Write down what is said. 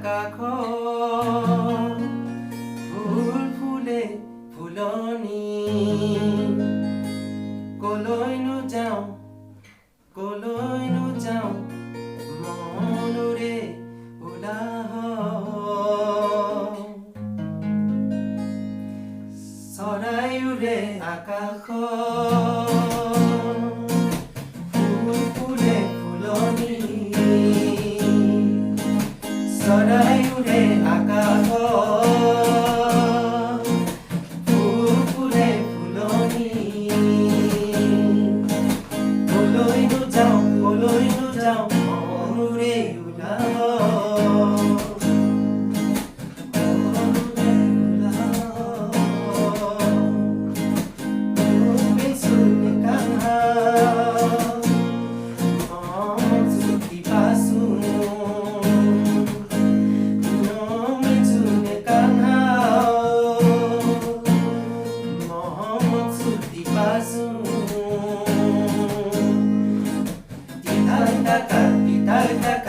আকাশ ফুল ফুলে ফুলনি কলৈনো যাওঁ মনুৰে উলাহ চৰাইউৰে আকাশ ফুল ফুলে ফুলনি চৰাইউৰে আকাশ ফুল ফুলে ফুলনি কলৈনো যাওঁ মনুৰে উলাহ Di tal